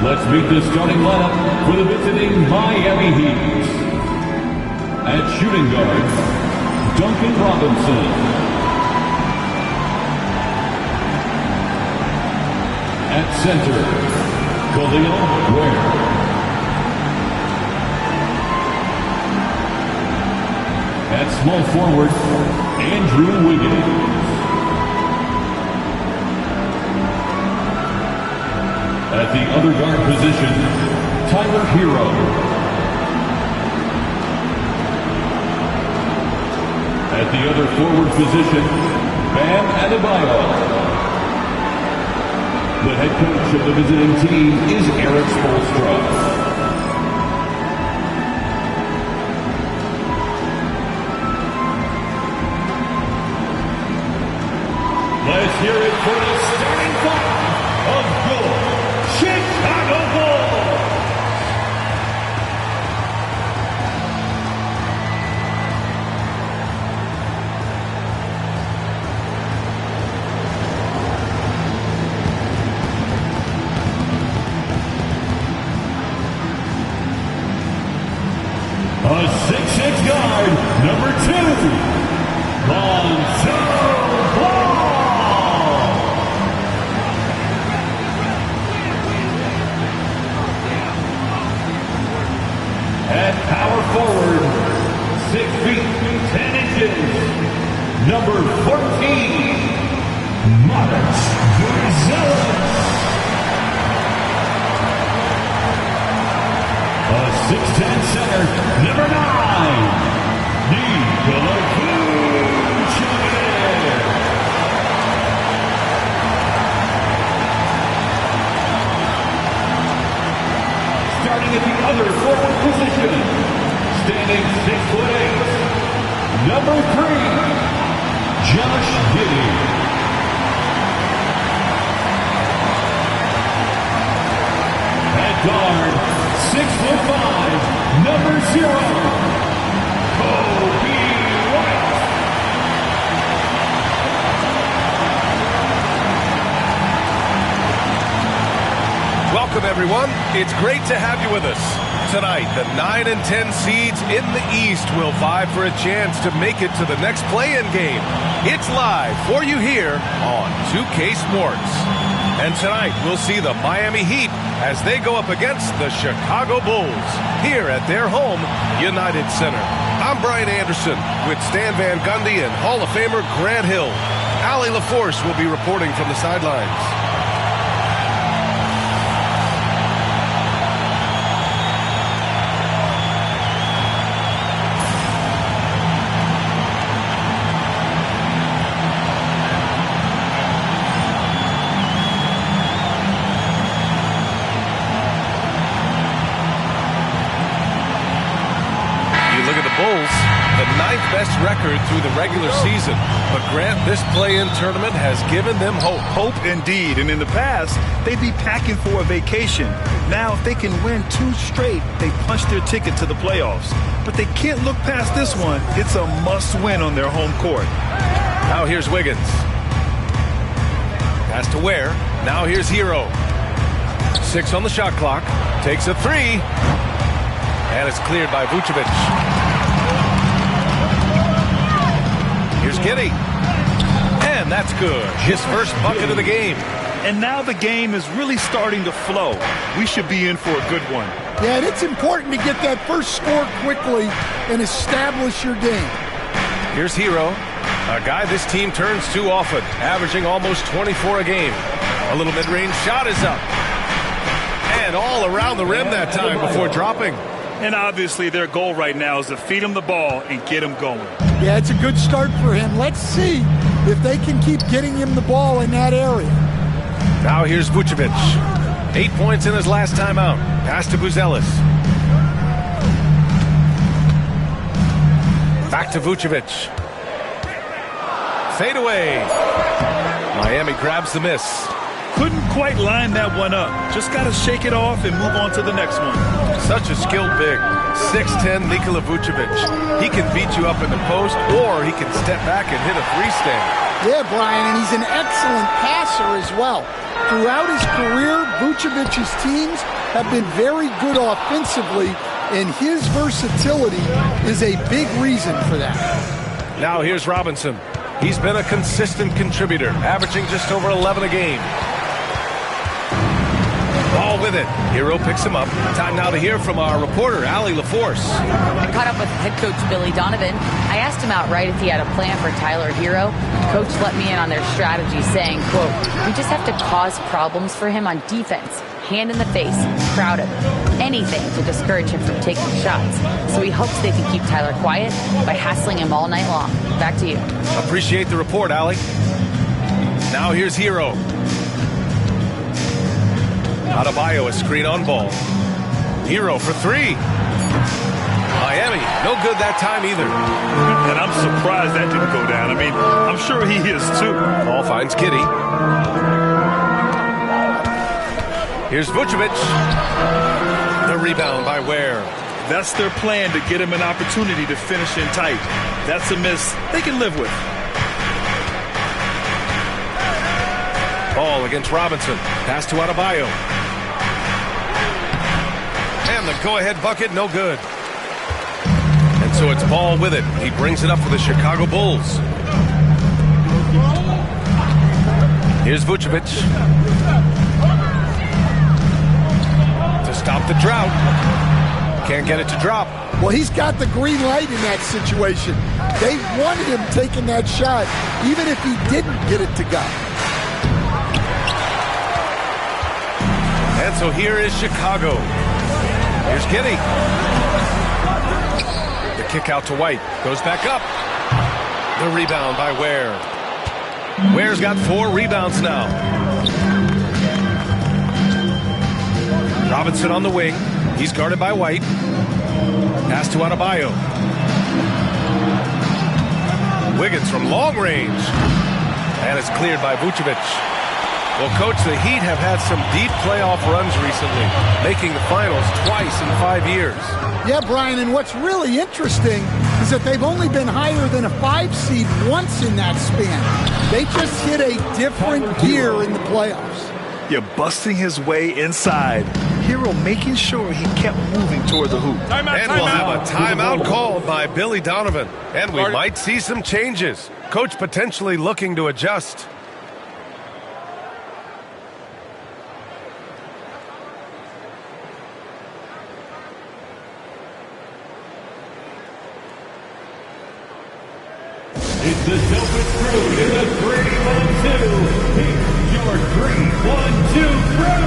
Let's meet the starting lineup for the visiting Miami Heat. At shooting guard, Duncan Robinson. At center, Khalil Ware. At small forward, Andrew Wiggins. At the other guard position, Tyler Hero. At the other forward position, Bam Adebayo. The head coach of the visiting team is Erik Spoelstra. Let's hear it for the starting five of your Chicago Bulls. A 6'6" guard, number 2, Lonzo Ball. At power forward, 6 feet, 10 inches, number 14, Marcus Buzelis. A 6'10" center, number 9, Nikola Vucevic. Starting at the other forward position, standing 6'8", number 3, Josh Giddey. At guard, 6'5", number 0, Kobe White. Welcome, everyone. It's great to have you with us. Tonight, the 9 and 10 seeds in the East will vie for a chance to make it to the next play-in game. It's live for you here on 2K Sports. And tonight, we'll see the Miami Heat as they go up against the Chicago Bulls here at their home, United Center. I'm Brian Anderson with Stan Van Gundy and Hall of Famer Grant Hill. Allie LaForce will be reporting from the sidelines. The 9th best record through the regular season. But Grant, this play-in tournament has given them hope. Hope indeed. And in the past, they'd be packing for a vacation. Now, if they can win 2 straight, they punch their ticket to the playoffs. But they can't look past this one. It's a must-win on their home court. Now here's Wiggins. Pass to Ware. Now here's Hero. 6 on the shot clock. Takes a 3. And it's cleared by Vucevic. Here's Giddey. And that's good. His first bucket of the game. And now the game is really starting to flow. We should be in for a good one. Yeah, and it's important to get that first score quickly and establish your game. Here's Hero, a guy this team turns to often, averaging almost 24 a game. A little mid-range shot is up. And all around the rim that time before dropping. And obviously their goal right now is to feed him the ball and get him going. Yeah, it's a good start for him. Let's see if they can keep getting him the ball in that area. Now here's Vucevic. 8 points in his last time out. Pass to Buzelis. Back to Vucevic. Fade away. Miami grabs the miss. Couldn't quite line that one up. Just got to shake it off and move on to the next one. Such a skilled big. 6'10" Nikola Vucevic. He can beat you up in the post, or he can step back and hit a three-stand. Yeah, Brian, and he's an excellent passer as well. Throughout his career, Vucevic's teams have been very good offensively, and his versatility is a big reason for that. Now here's Robinson. He's been a consistent contributor, averaging just over 11 a game. Ball with it. Hero picks him up. Time now to hear from our reporter, Allie LaForce. I caught up with head coach Billy Donovan. I asked him outright if he had a plan for Tyler Hero. Coach let me in on their strategy, saying, quote, "We just have to cause problems for him on defense. Hand in the face, crowd him, anything to discourage him from taking shots. So he hopes they can keep Tyler quiet by hassling him all night long." Back to you. Appreciate the report, Allie. Now here's Hero. Adebayo, a screen on ball. Hero for three. Miami, no good that time either. And I'm surprised that didn't go down. I mean, I'm sure he is too. Ball finds Giddey. Here's Vucevic. The rebound by Ware. That's their plan, to get him an opportunity to finish in tight. That's a miss they can live with. Ball against Robinson. Pass to Adebayo. And the go-ahead bucket, no good. And so it's Ball with it. He brings it up for the Chicago Bulls. Here's Vucevic. To stop the drought. Can't get it to drop. Well, he's got the green light in that situation. They wanted him taking that shot, even if he didn't get it to go. And so here is Chicago. Here's Giddey. The kick out to White. Goes back up. The rebound by Ware. Ware's got 4 rebounds now. Robinson on the wing. He's guarded by White. Pass to Adebayo. Wiggins from long range. And it's cleared by Vucevic. Well, Coach, the Heat have had some deep playoff runs recently, making the finals twice in 5 years. Yeah, Brian, and what's really interesting is that they've only been higher than a 5 seed once in that span. They just hit a different gear in the playoffs. You're busting his way inside. Hero making sure he kept moving toward the hoop. And we'll have a timeout called by Billy Donovan. And we might see some changes. Coach potentially looking to adjust. It's the dopest crew in the 3-1-2. Here's your 3-1-2 crew.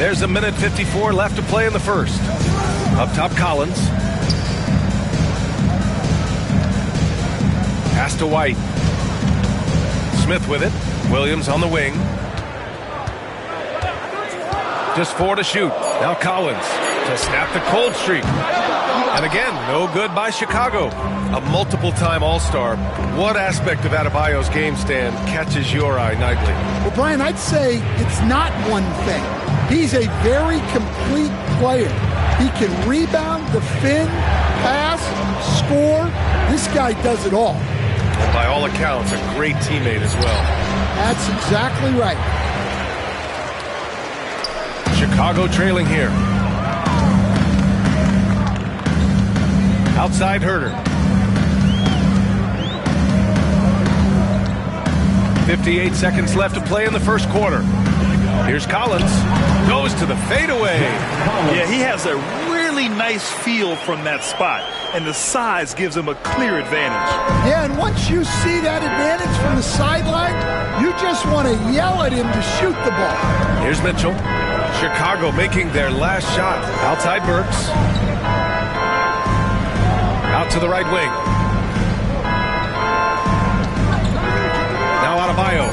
There's a minute 54 left to play in the first. Up top, Collins. Pass to White. Smith with it. Williams on the wing. Just 4 to shoot. Now Collins to snap the cold streak. And again, no good by Chicago. A multiple-time All-Star. What aspect of Adebayo's game, Stan, catches your eye nightly? Well, Brian, I'd say it's not one thing. He's a very complete player. He can rebound, defend, pass, score. This guy does it all. And by all accounts, a great teammate as well. That's exactly right. Chicago trailing here. Outside Herter. 58 seconds left to play in the first quarter. Here's Collins. Goes to the fadeaway. Yeah, he has a really nice feel from that spot, and the size gives him a clear advantage. Yeah, and once you see that advantage from the sideline, you just want to yell at him to shoot the ball. Here's Mitchell. Chicago making their last shot. Outside Burks. Out to the right wing. Now Adebayo.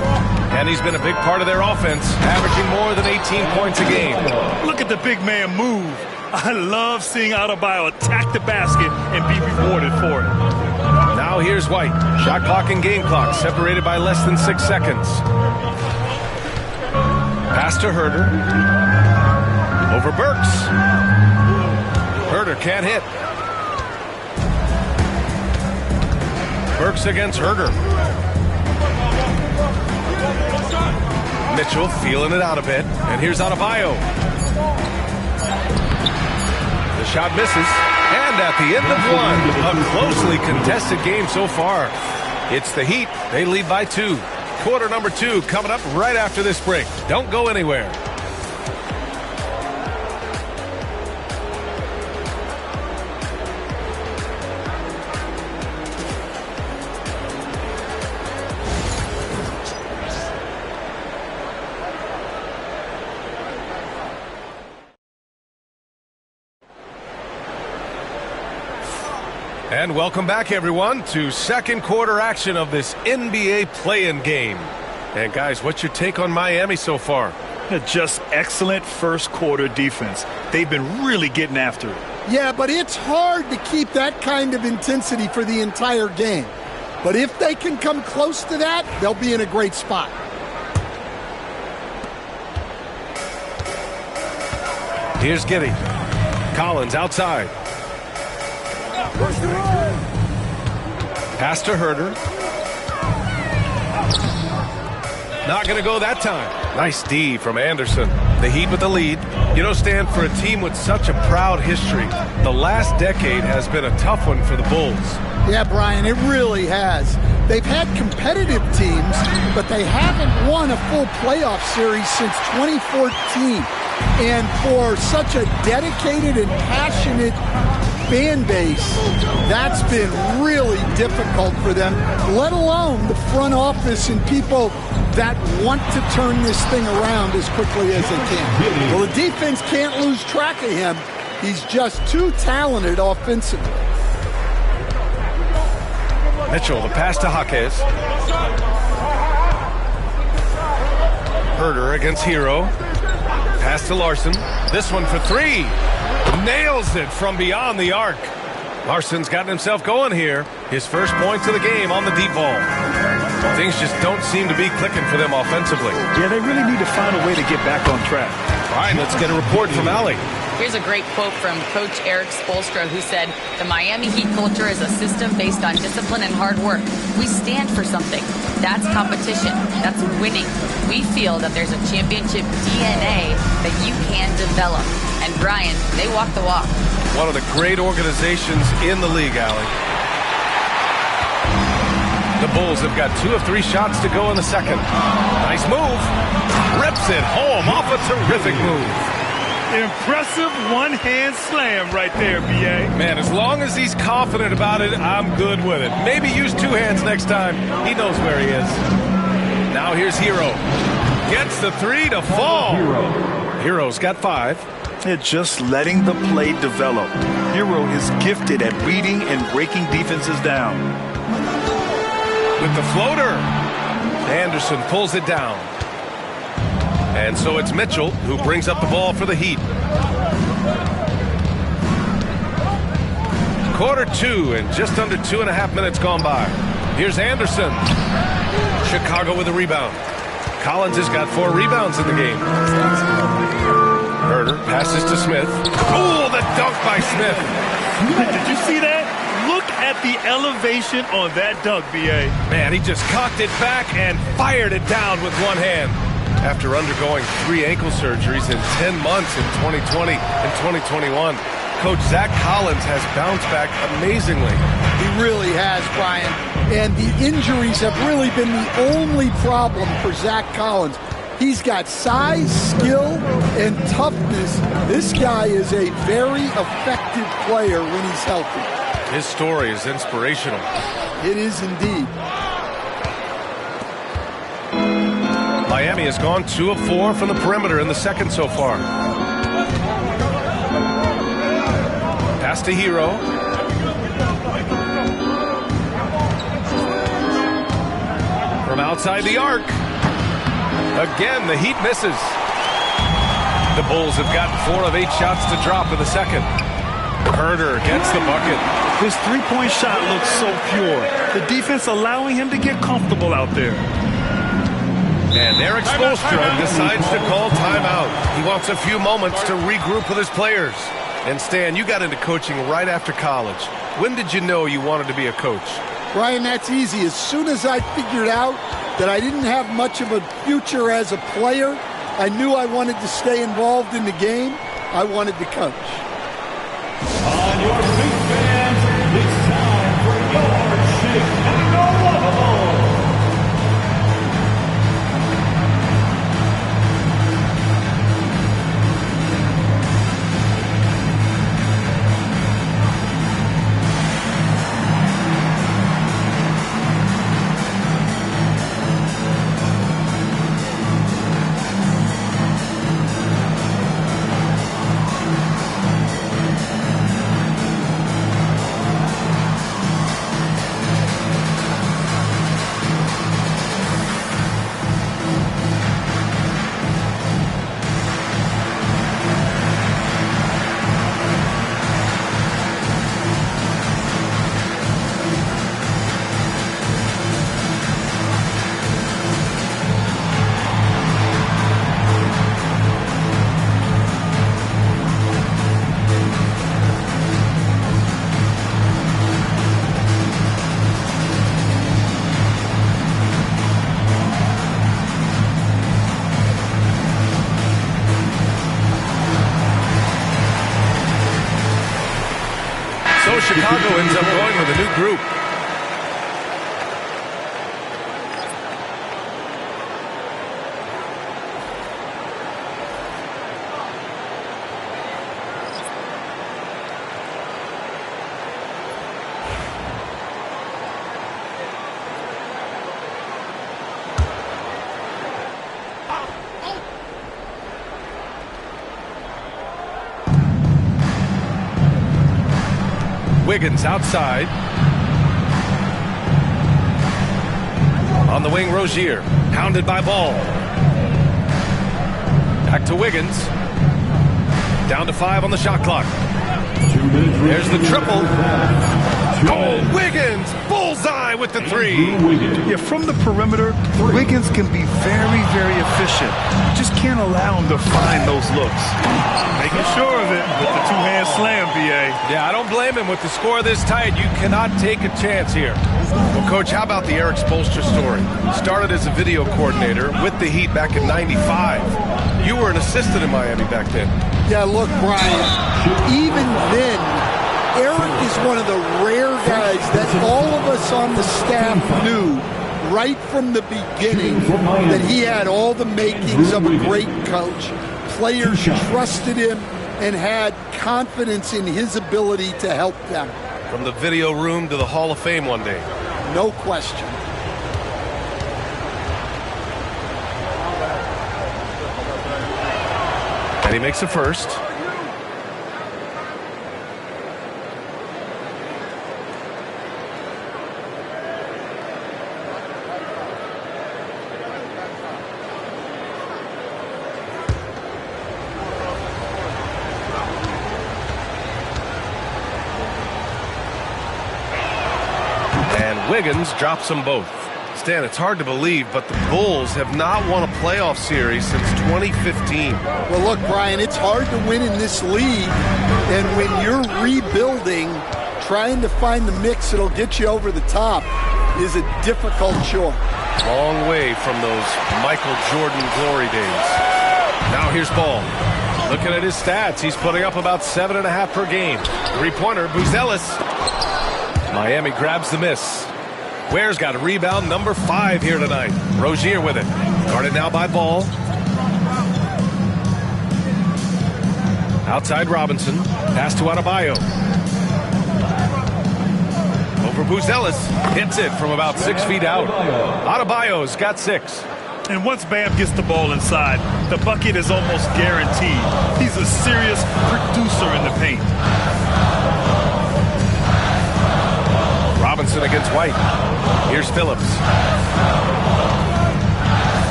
And he's been a big part of their offense, averaging more than 18 points a game. Look at the big man move. I love seeing Adebayo attack the basket and be rewarded for it. Now here's White. Shot clock and game clock separated by less than 6 seconds. Pass to Herter. Over Burks. Herter can't hit. Burks against Herter. Mitchell feeling it out a bit. And here's Adebayo. The shot misses. And at the end of one, a closely contested game so far. It's the Heat. They lead by 2. Quarter number 2 coming up right after this break. Don't go anywhere. And welcome back, everyone, to second quarter action of this NBA play-in game. And guys, what's your take on Miami so far? Just excellent first quarter defense. They've been really getting after it. Yeah, but it's hard to keep that kind of intensity for the entire game. But if they can come close to that, they'll be in a great spot. Here's Giddey. Collins outside. Pass to Herter. Not going to go that time. Nice D from Anderson. The Heat with the lead. You know, Stan, for a team with such a proud history, the last decade has been a tough one for the Bulls. Yeah, Brian, it really has. They've had competitive teams, but they haven't won a full playoff series since 2014. And for such a dedicated and passionate fan base, that's been really difficult for them, let alone the front office and people that want to turn this thing around as quickly as they can. Well, the defense can't lose track of him. He's just too talented offensively. Mitchell, the pass to Jaquez. Herter against Hero. Pass to Larson. This one for 3. Nails it from beyond the arc. Larson's gotten himself going here. His first points of the game on the deep ball. Things just don't seem to be clicking for them offensively. Yeah, they really need to find a way to get back on track. All right, let's get a report from Allie. Here's a great quote from Coach Eric Spoelstra, who said, "The Miami Heat culture is a system based on discipline and hard work. We stand for something. That's competition. That's winning. We feel that there's a championship DNA that you can develop." And Brian, they walk the walk. One of the great organizations in the league, Allie. The Bulls have got 2 of 3 shots to go in the second. Nice move. Rips it home off a terrific move. Impressive one-hand slam right there, B.A. Man, as long as he's confident about it, I'm good with it. Maybe use 2 hands next time. He knows where he is. Now here's Hero. Gets the 3 to fall. Hero's got 5. It's just letting the play develop. Hero is gifted at reading and breaking defenses down. With the floater, Anderson pulls it down. And so it's Mitchell who brings up the ball for the Heat. Quarter 2 and just under 2.5 minutes gone by. Here's Anderson. Chicago with a rebound. Collins has got 4 rebounds in the game. Herder passes to Smith. Oh, the dunk by Smith. Did you see that? Look at the elevation on that dunk, B.A. Man, he just cocked it back and fired it down with one hand. After undergoing 3 ankle surgeries in 10 months in 2020 and 2021, Coach Zach Collins has bounced back amazingly. He really has, Brian. And the injuries have really been the only problem for Zach Collins. He's got size, skill, and toughness. This guy is a very effective player when he's healthy. His story is inspirational. It is indeed. Miami has gone 2 of 4 from the perimeter in the second so far. Pass to Hero. From outside the arc. Again, the Heat misses. The Bulls have gotten 4 of 8 shots to drop in the second. Herder gets the bucket. His three-point shot looks so pure. The defense allowing him to get comfortable out there. And Eric Spoelstra decides to call timeout. He wants a few moments to regroup with his players. And Stan, you got into coaching right after college. When did you know you wanted to be a coach? Brian, that's easy. As soon as I figured out that I didn't have much of a future as a player, I knew I wanted to stay involved in the game. I wanted to coach. On your feet, fans, it's time for your Chicago Waffle. Chicago ends up going with a new group. Wiggins outside. On the wing, Rozier. Hounded by Ball. Back to Wiggins. Down to 5 on the shot clock. There's the triple. Oh, Wiggins! Bullseye with the 3. Yeah, from the perimeter, Wiggins can be very, very efficient. Just can't allow him to find those looks. Making sure of it with the two-hand slam, B.A. Yeah, I don't blame him. With the score this tight, you cannot take a chance here. Well, Coach, how about the Eric Spoelstra story? Started as a video coordinator with the Heat back in '95. You were an assistant in Miami back then. Yeah, look, Brian, even then, Eric is one of the rare guys that all of us on the staff knew right from the beginning that he had all the makings of a great coach. Players trusted him and had confidence in his ability to help them. From the video room to the Hall of Fame one day. No question. And he makes a first. Wiggins drops them both. Stan, it's hard to believe, but the Bulls have not won a playoff series since 2015. Well, look, Brian, it's hard to win in this league, and when you're rebuilding, trying to find the mix that'll get you over the top is a difficult chore. Long way from those Michael Jordan glory days. Now here's Ball. Looking at his stats, he's putting up about 7.5 per game. Three-pointer, Buzelis. Miami grabs the miss. Ware's got a rebound, number 5 here tonight. Rozier with it. Guarded now by Ball. Outside Robinson. Pass to Adebayo. Over Buzelis. Hits it from about 6 feet out. Adebayo's got 6. And once Bam gets the ball inside, the bucket is almost guaranteed. He's a serious producer in the paint. Robinson against White. Here's Phillips.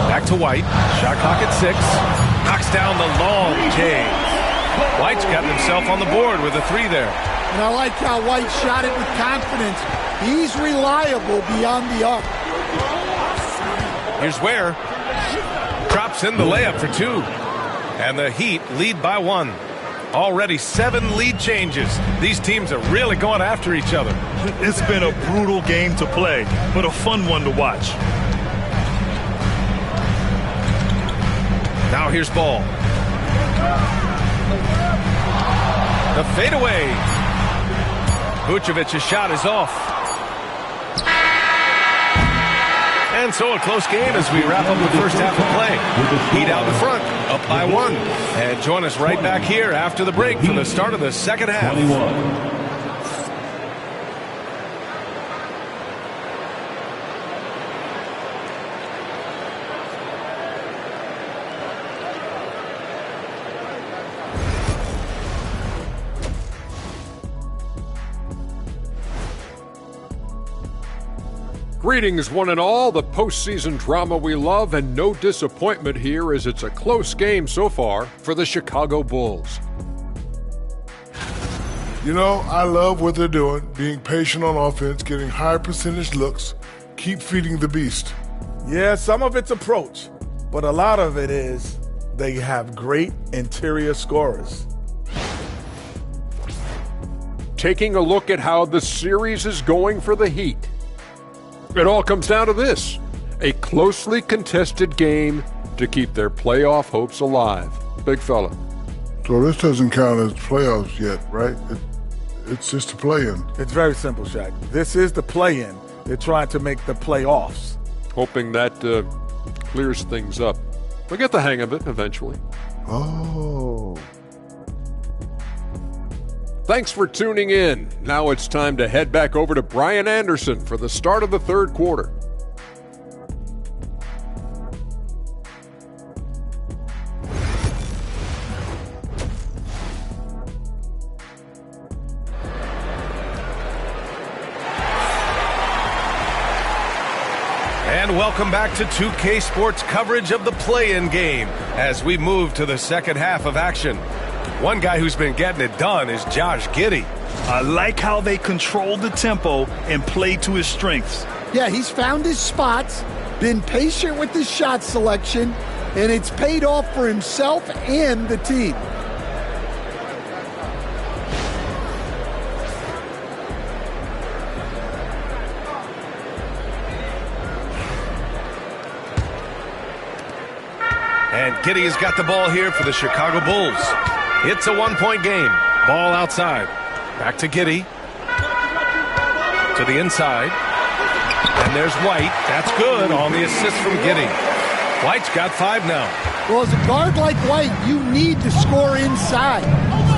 Back to White. Shot clock at 6. Knocks down the long J. White's got himself on the board with a 3 there. And I like how White shot it with confidence. He's reliable beyond the arc. Here's Ware. Drops in the layup for 2. And the Heat lead by 1. Already 7 lead changes. These teams are really going after each other. It's been a brutal game to play, but a fun one to watch. Now here's Ball. The fadeaway. Vucevic's shot is off. And so a close game as we wrap up the first half of play. Heat out in front, up by 1. And join us right back here after the break for the start of the second half. 21. Greetings, one and all. The postseason drama we love, and no disappointment here as it's a close game so far for the Chicago Bulls. You know, I love what they're doing, being patient on offense, getting high percentage looks, keep feeding the beast. Yeah, some of it's approach, but a lot of it is they have great interior scorers. Taking a look at how the series is going for the Heat. It all comes down to this: a closely contested game to keep their playoff hopes alive. Big fella. So this doesn't count as playoffs yet, right? It's just a play-in. It's very simple, Shaq. This is the play-in. They're trying to make the playoffs. Hoping that clears things up. We'll get the hang of it eventually. Oh. Thanks for tuning in. Now it's time to head back over to Brian Anderson for the start of the third quarter. And welcome back to 2K Sports coverage of the play-in game as we move to the second half of action. One guy who's been getting it done is Josh Giddey. I like how they control the tempo and play to his strengths. Yeah, he's found his spots, been patient with his shot selection, and it's paid off for himself and the team. And Giddey has got the ball here for the Chicago Bulls. It's a one-point game. Ball outside. Back to Giddey. To the inside. And there's White. That's good on the assist from Giddey. White's got 5 now. Well, as a guard like White, you need to score inside.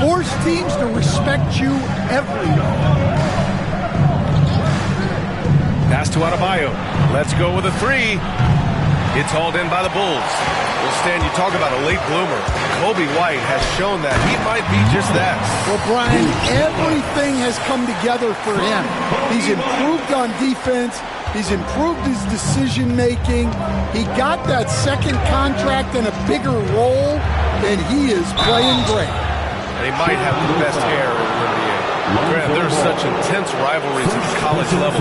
Force teams to respect you everywhere. Pass to Adebayo. Let's go with a 3. It's hauled in by the Bulls. Well, Stan, you talk about a late bloomer. Coby White has shown that he might be just that. Well, Brian, everything has come together for him. He's improved on defense. He's improved his decision-making. He got that second contract and a bigger role, and he is playing great. And he might have the best hair in the NBA. Grant, there's such intense rivalries at the college level.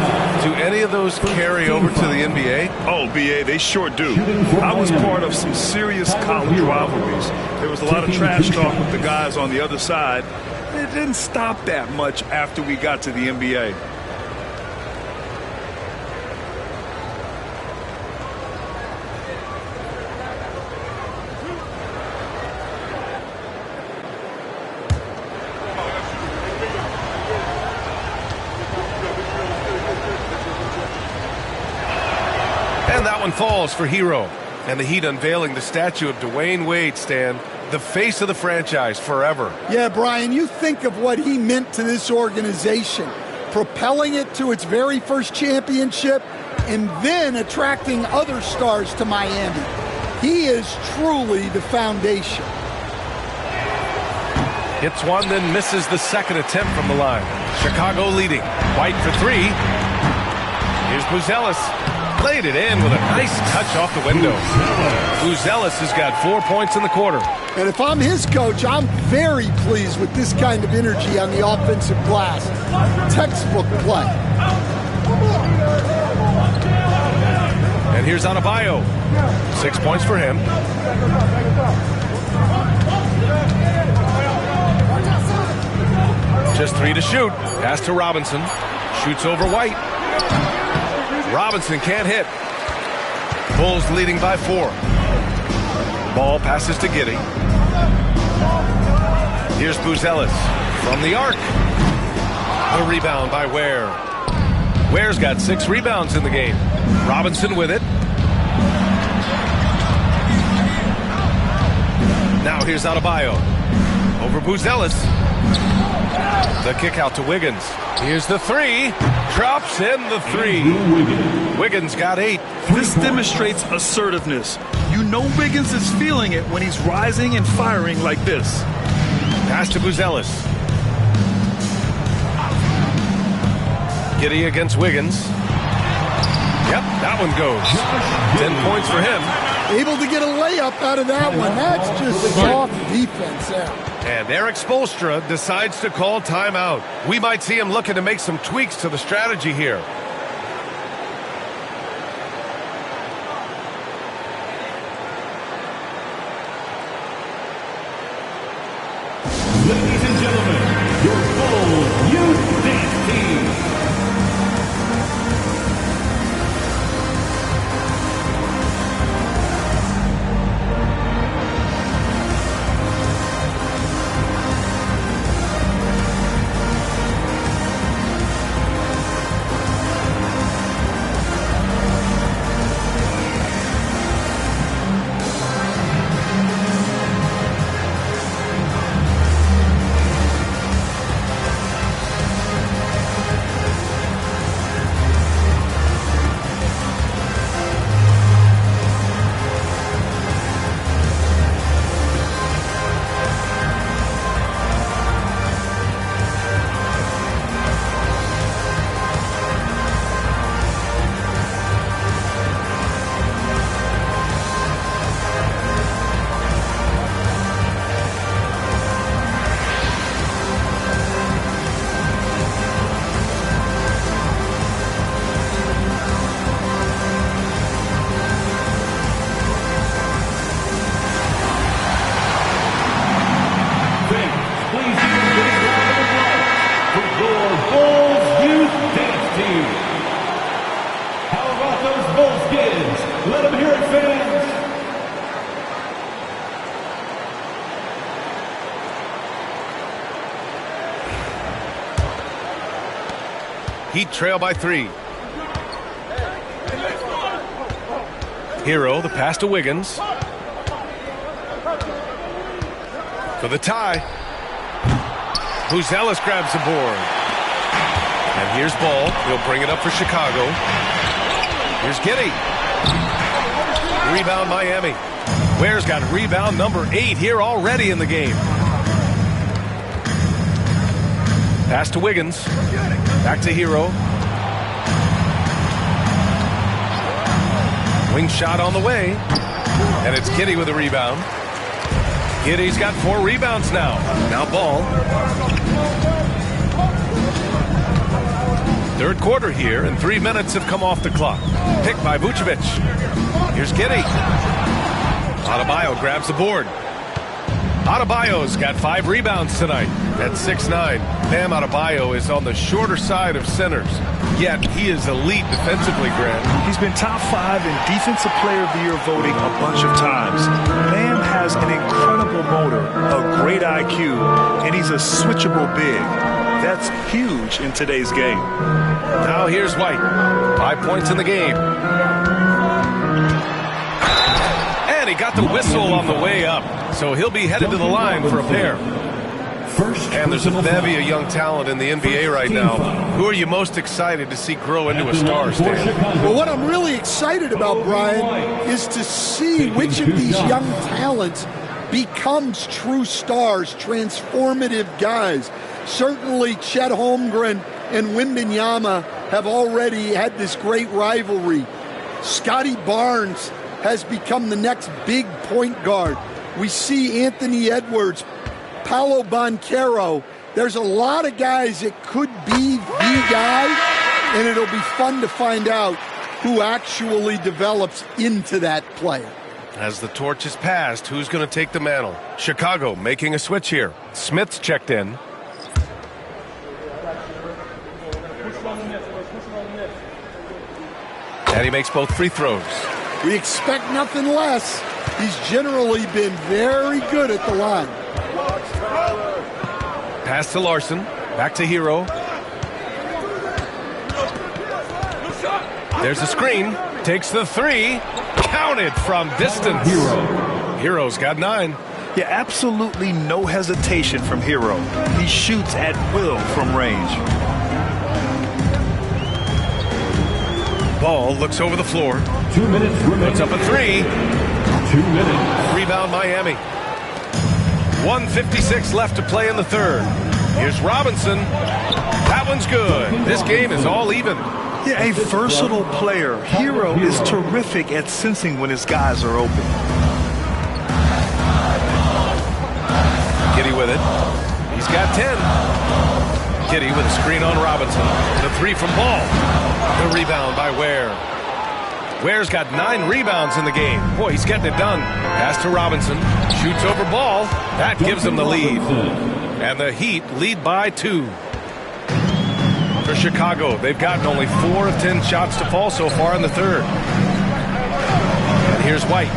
Do any of those carry over to the NBA? Oh, BA, they sure do. I was part of some serious college rivalries. There was a lot of trash talk with the guys on the other side. It didn't stop that much after we got to the NBA. Falls for Hero, and the Heat unveiling the statue of Dwayne Wade, Stan, the face of the franchise forever. Yeah, Brian, you think of what he meant to this organization, propelling it to its very first championship and then attracting other stars to Miami. He is truly the foundation. Hits one, then misses the second attempt from the line. Chicago leading. White for three. Here's Buzelis. Played it in with a nice touch off the window. Buzelis has got 4 points in the quarter. And if I'm his coach, I'm very pleased with this kind of energy on the offensive glass. Textbook play. And here's Adebayo. 6 points for him. Just 3 to shoot. Pass to Robinson. Shoots over White. Robinson can't hit. Bulls leading by 4. Ball passes to Giddey. Here's Buzelis from the arc. The rebound by Ware. Ware's got 6 rebounds in the game. Robinson with it. Now here's Adebayo. Over Buzelis. The kick out to Wiggins. Here's the 3. Drops in the 3. Wiggins got 8. This demonstrates assertiveness. You know Wiggins is feeling it when he's rising and firing like this. Pass to Buzelis. Giddey against Wiggins. Yep, that one goes. 10 points for him. Able to get a layup out of that one. That's just soft defense there. And Eric Spoelstra decides to call timeout. We might see him looking to make some tweaks to the strategy here. Ladies and gentlemen, your Bulls Youth Dance Team. Heat trail by 3. Hero, the pass to Wiggins. For the tie. Buzelis grabs the board. And here's Ball. He'll bring it up for Chicago. Here's Giddey. Rebound Miami. Ware's got rebound number 8 here already in the game. Pass to Wiggins. Back to Hero. Wing shot on the way. And it's Giddey with a rebound. Giddey's got 4 rebounds now. Now Ball. Third quarter here, and 3 minutes have come off the clock. Picked by Vucevic. Here's Giddey. Adebayo grabs the board. Adebayo's got 5 rebounds tonight at 6'9". Bam Adebayo is on the shorter side of centers, yet he is elite defensively, Grant. He's been top 5 in Defensive Player of the Year voting a bunch of times. Bam has an incredible motor, a great IQ, and he's a switchable big. That's huge in today's game. Now here's White. 5 points in the game. And he got the whistle on the way up, so he'll be headed to the line for a pair. And there's a bevy of young talent in the NBA right now. Who are you most excited to see grow into a star, Stan? Well, what I'm really excited about, Brian, is to see which of these young talents becomes true stars, transformative guys. Certainly Chet Holmgren and Wembanyama have already had this great rivalry. Scotty Barnes has become the next big point guard. We see Anthony Edwards, Paolo Banchero. There's a lot of guys that could be the guy, and it'll be fun to find out who actually develops into that player. As the torch is passed, who's going to take the mantle? Chicago making a switch here. Smith's checked in. And he makes both free throws. We expect nothing less. He's generally been very good at the line. Pass to Larson. Back to Hero. There's a screen. Takes the 3. Counted from distance. Hero's got 9. Yeah, absolutely no hesitation from Hero. He shoots at will from range. Ball looks over the floor. 2 minutes remaining. Puts up a 3. 2 minutes. Rebound Miami. 1:56 left to play in the third. Here's Robinson. That one's good. This game is all even. Yeah, a versatile player. Hero is terrific at sensing when his guys are open. Giddey with it. He's got 10. Giddey with a screen on Robinson. The 3 from Ball. The rebound by Ware. Ware's got 9 rebounds in the game. Boy, he's getting it done. Pass to Robinson. Shoots over Ball. That gives them the lead. And the Heat lead by 2. For Chicago, they've gotten only 4 of 10 shots to fall so far in the third. And here's White.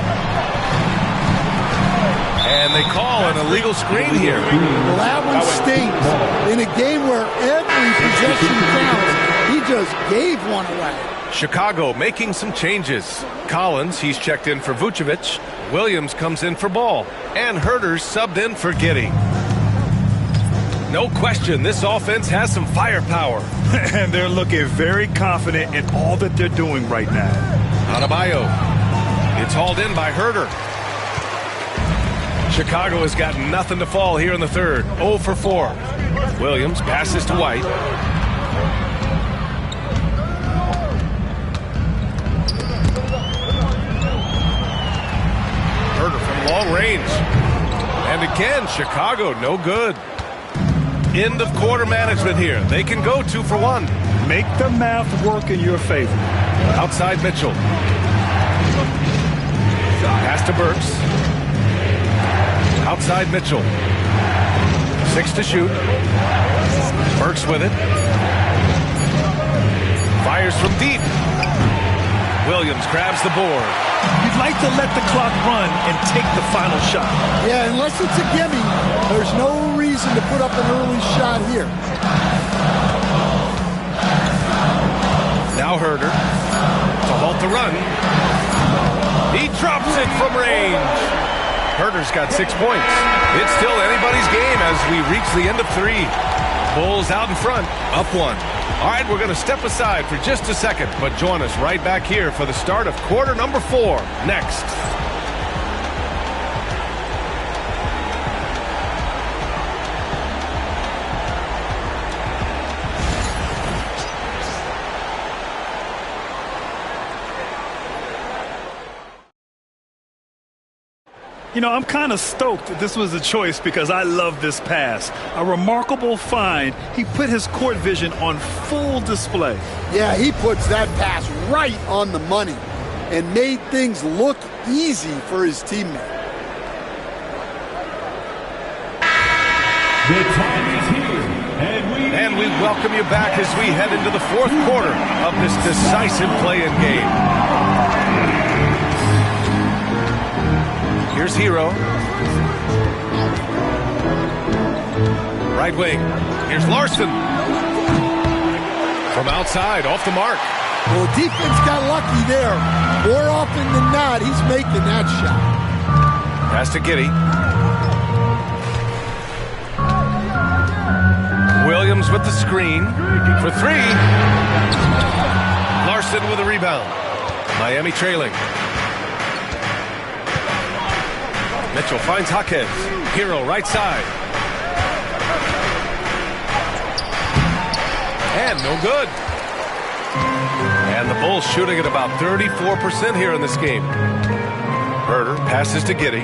And they call an illegal screen here. Well, that one stings. In a game where every possession counts, he just gave one away. Chicago making some changes. Collins, he's checked in for Vucevic. Williams comes in for Ball. And Herter's subbed in for Giddey. No question, this offense has some firepower. And they're looking very confident in all that they're doing right now. Adebayo. It's hauled in by Herter. Chicago has got nothing to fall here in the third. 0 for 4. Williams passes to White. Herter from long range. And again, Chicago no good. End of quarter management here. They can go 2 for 1. Make the math work in your favor. Outside Mitchell. Pass to Burks. Outside Mitchell. 6 to shoot. Burks with it. Fires from deep. Williams grabs the board. You'd like to let the clock run and take the final shot. Yeah, unless it's a gimme, there's no reason to put up an early shot here. Now Herter to halt the run. He drops it from range. Herter's got 6 points. It's still anybody's game as we reach the end of 3. Bulls out in front, up 1. All right, we're going to step aside for just a second, but join us right back here for the start of quarter number 4 next. You know, I'm kind of stoked that this was a choice because I love this pass. A remarkable find. He put his court vision on full display. Yeah, he puts that pass right on the money and made things look easy for his teammate. The time is here, and we welcome you back as we head into the fourth quarter of this decisive play-in game. Here's Hero. Right wing. Here's Larson. From outside, off the mark. Well, defense got lucky there. More often than not, he's making that shot. Pass to Giddey. Williams with the screen for three. Larson with a rebound. Miami trailing. Mitchell finds Jaquez. Hero right side. And no good. And the Bulls shooting at about 34% here in this game. Herder passes to Giddey.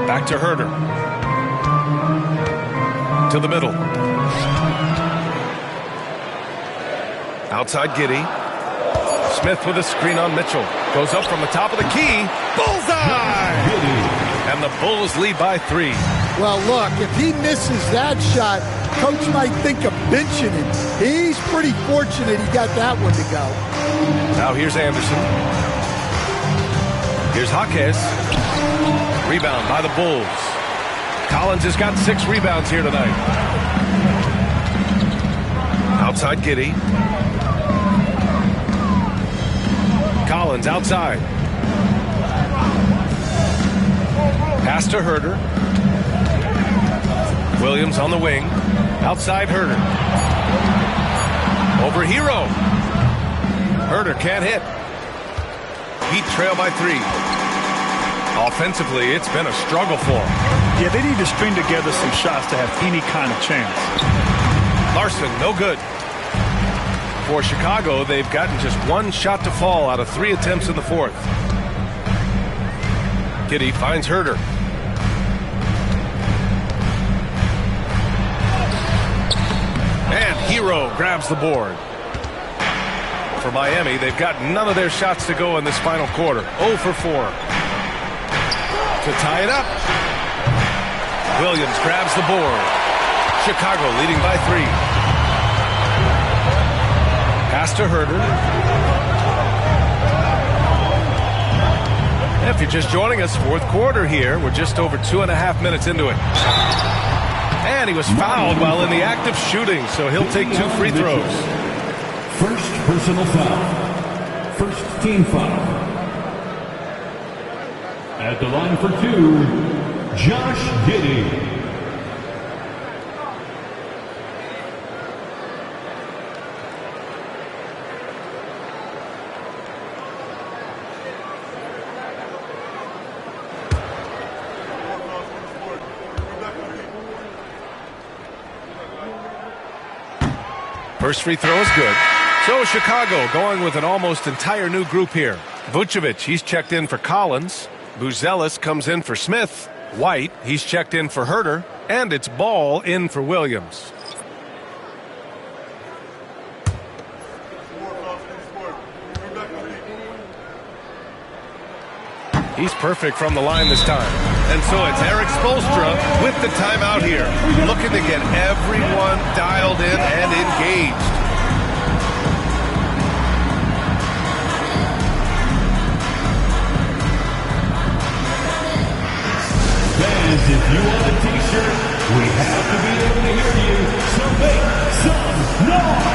Back to Herder. To the middle. Outside Giddey. Smith with a screen on Mitchell. Goes up from the top of the key. Bullseye! And the Bulls lead by 3. Well, look, if he misses that shot, coach might think of benching him. He's pretty fortunate he got that one to go. Now here's Anderson. Here's Jaquez. Rebound by the Bulls. Collins has got 6 rebounds here tonight. Outside Giddey. Collins outside. Pass to Herder. Williams on the wing. Outside Herder. Over Hero. Herder can't hit. Heat trail by 3. Offensively, it's been a struggle for them. Yeah, they need to string together some shots to have any kind of chance. Larson, no good. For Chicago, they've gotten just 1 shot to fall out of 3 attempts in the fourth. Giddey finds Herder. And Hero grabs the board. For Miami, they've got none of their shots to go in this final quarter. 0 for 4. To tie it up. Williams grabs the board. Chicago leading by 3. Pass to Herder. If you're just joining us, fourth quarter here. We're just over 2.5 minutes into it. And he was fouled while in the act of shooting, so he'll take 2 free throws. First personal foul. First team foul. At the line for 2, Josh Giddey. First free throw is good. So Chicago going with an almost entire new group here. Vucevic, he's checked in for Collins. Buzelis comes in for Smith. White, he's checked in for Herder. And it's Ball in for Williams. He's perfect from the line this time. And so it's Eric Spoelstra with the timeout here, looking to get everyone dialed in and engaged. Fans, if you want a t-shirt, we have to be able to hear you, so make some noise!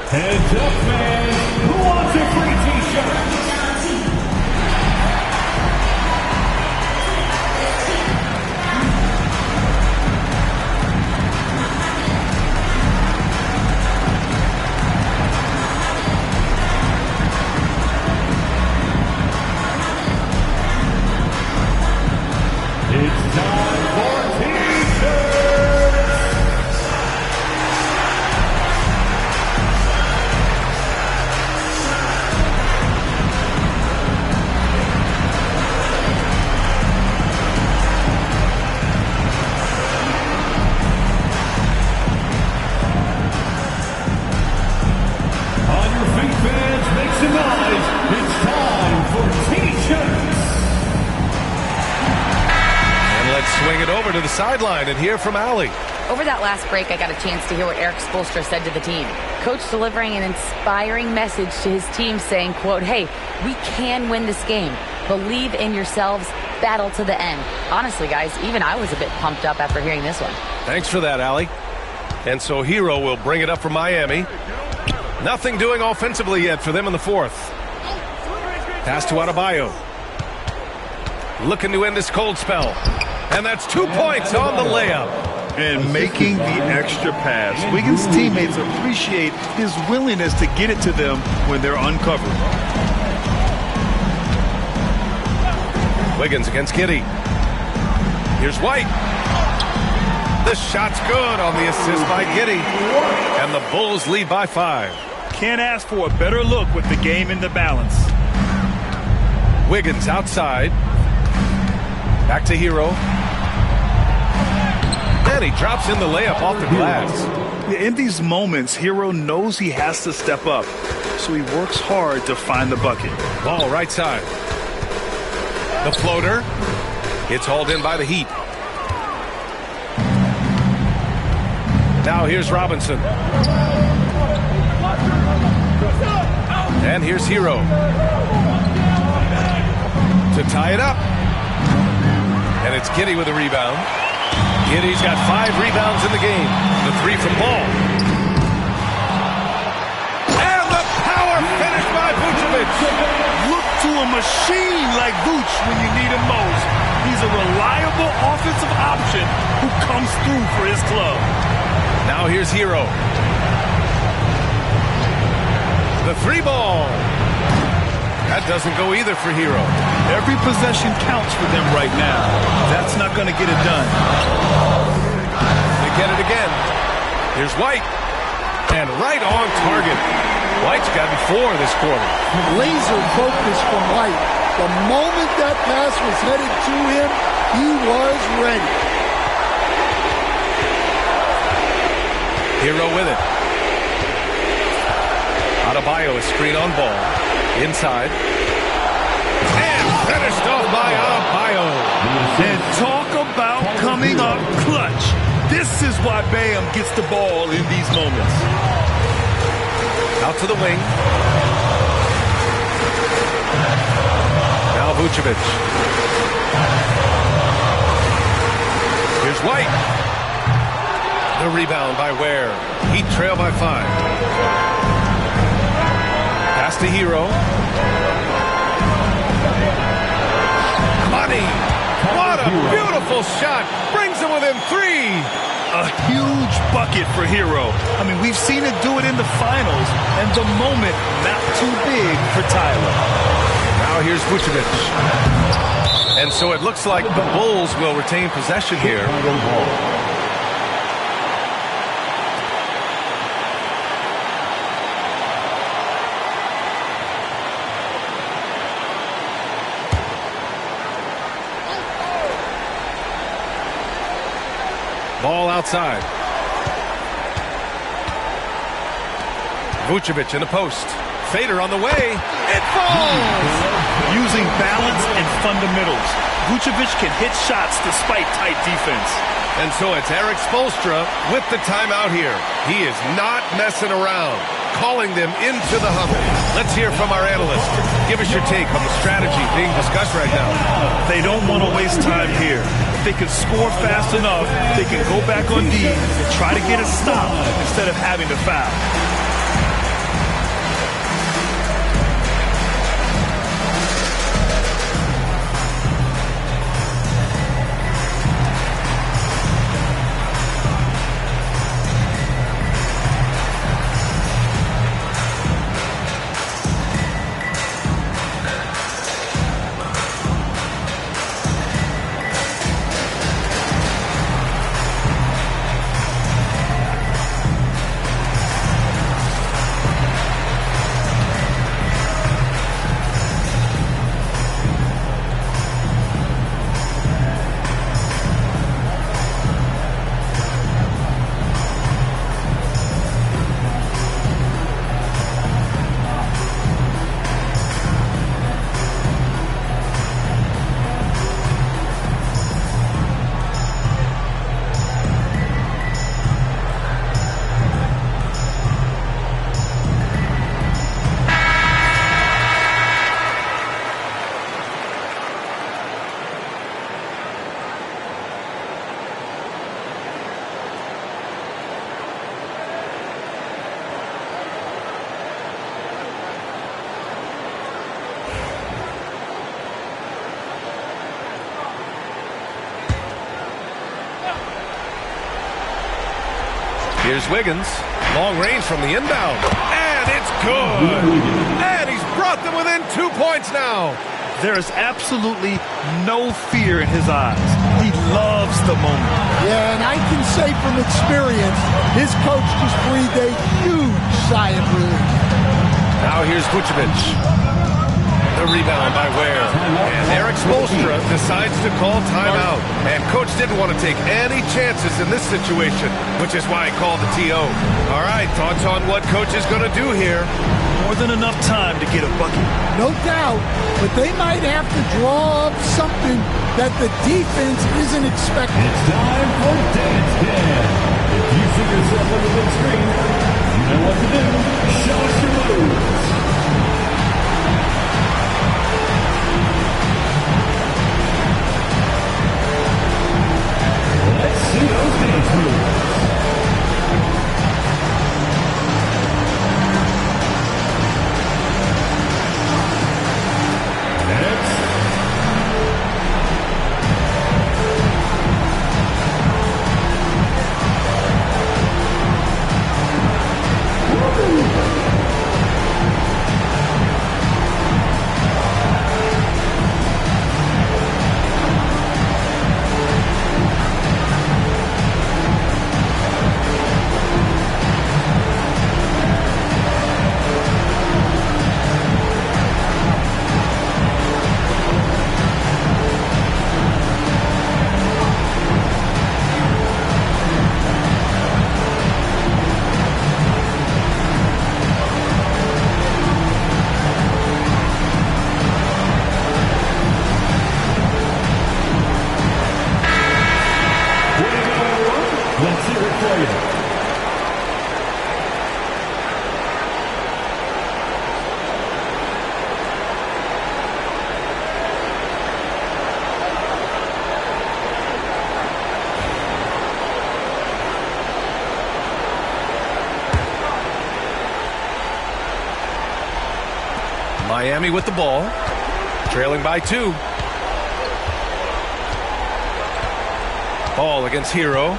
Heads up, fans! Who wants a free t-shirt? over to the sideline and hear from Allie. Over that last break, I got a chance to hear what Eric Spoelstra said to the team. Coach delivering an inspiring message to his team saying, quote, hey, we can win this game. Believe in yourselves. Battle to the end. Honestly, guys, even I was a bit pumped up after hearing this one. Thanks for that, Allie. And so Hero will bring it up for Miami. Nothing doing offensively yet for them in the fourth. Pass to Adebayo. Looking to end this cold spell. And that's 2 points on the layup. And making the extra pass. Wiggins' teammates appreciate his willingness to get it to them when they're uncovered. Wiggins against Giddey. Here's White. The shot's good on the assist by Giddey. And the Bulls lead by 5. Can't ask for a better look with the game in the balance. Wiggins outside. Back to Hero. And he drops in the layup off the glass. In these moments, Hero knows he has to step up, so he works hard to find the bucket. Ball right side. The floater. It's hauled in by the Heat. Now here's Robinson. And here's Hero. To tie it up. And it's Giddey with a rebound. Giddey's got 5 rebounds in the game. The 3 from Ball. And the power finish by Vucevic. Look to a machine like Vooch when you need him most. He's a reliable offensive option who comes through for his club. Now here's Hero. The 3 ball. That doesn't go either for Hero. Every possession counts for them right now. That's not going to get it done. They get it again. Here's White. And right on target. White's gotten 4 this quarter. Laser focus from White. The moment that pass was headed to him, he was ready. Hero with it. Adebayo is screen on Ball. Inside. And finished off by Adebayo. And talk about coming up clutch. This is why Bam gets the ball in these moments. Out to the wing. Now Vucevic. Here's White. The rebound by Ware. Heat trail by 5. Pass to Hero. Money. What a beautiful shot. Brings him within 3. A huge bucket for Hero. I mean, we've seen it do it in the finals, and the moment not too big for Tyler. Now here's Vucevic. And so it looks like the Bulls will retain possession here. Ball outside. Vucevic in the post. Fader on the way. It falls! Using balance and fundamentals, Vucevic can hit shots despite tight defense. And so it's Eric Spoelstra with the timeout here. He is not messing around, calling them into the huddle. Let's hear from our analyst. Give us your take on the strategy being discussed right now. They don't want to waste time here. If they can score fast enough, they can go back on D and try to get a stop instead of having to foul. Here's Wiggins. Long range from the inbound. And it's good. And he's brought them within 2 points now. There is absolutely no fear in his eyes. He loves the moment. Yeah, and I can say from experience, his coach just breathed a huge sigh of relief. Now here's Vucevic. The rebound by Ware. And Eric Spoelstra decides to call timeout. And coach didn't want to take any chances in this situation, which is why he called the TO. All right, thoughts on what coach is going to do here? More than enough time to get a bucket. No doubt, but they might have to draw up something that the defense isn't expecting. It's time for Dance Dance. If you see yourself on the big screen, you know what to do. Show us your moves. Let's see those dance moves. Miami with the ball, trailing by 2. Ball against Hero.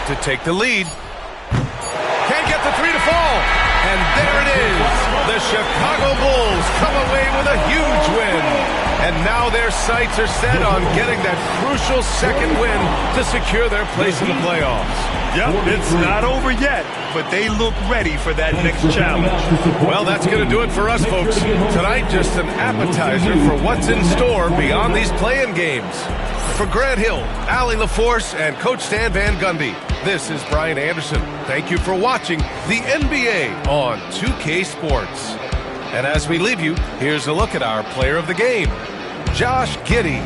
To take the lead. Can't get the 3 to fall. And there it is. The Chicago Bulls come away with a huge win. And now their sights are set on getting that crucial second win to secure their place in the playoffs. Yep, it's not over yet, but they look ready for that next challenge. Well, that's going to do it for us, folks. Tonight, just an appetizer for what's in store beyond these play-in games. For Grant Hill, Allie LaForce, and Coach Stan Van Gundy, this is Brian Anderson. Thank you for watching the NBA on 2K Sports. And as we leave you, here's a look at our player of the game, Josh Giddey.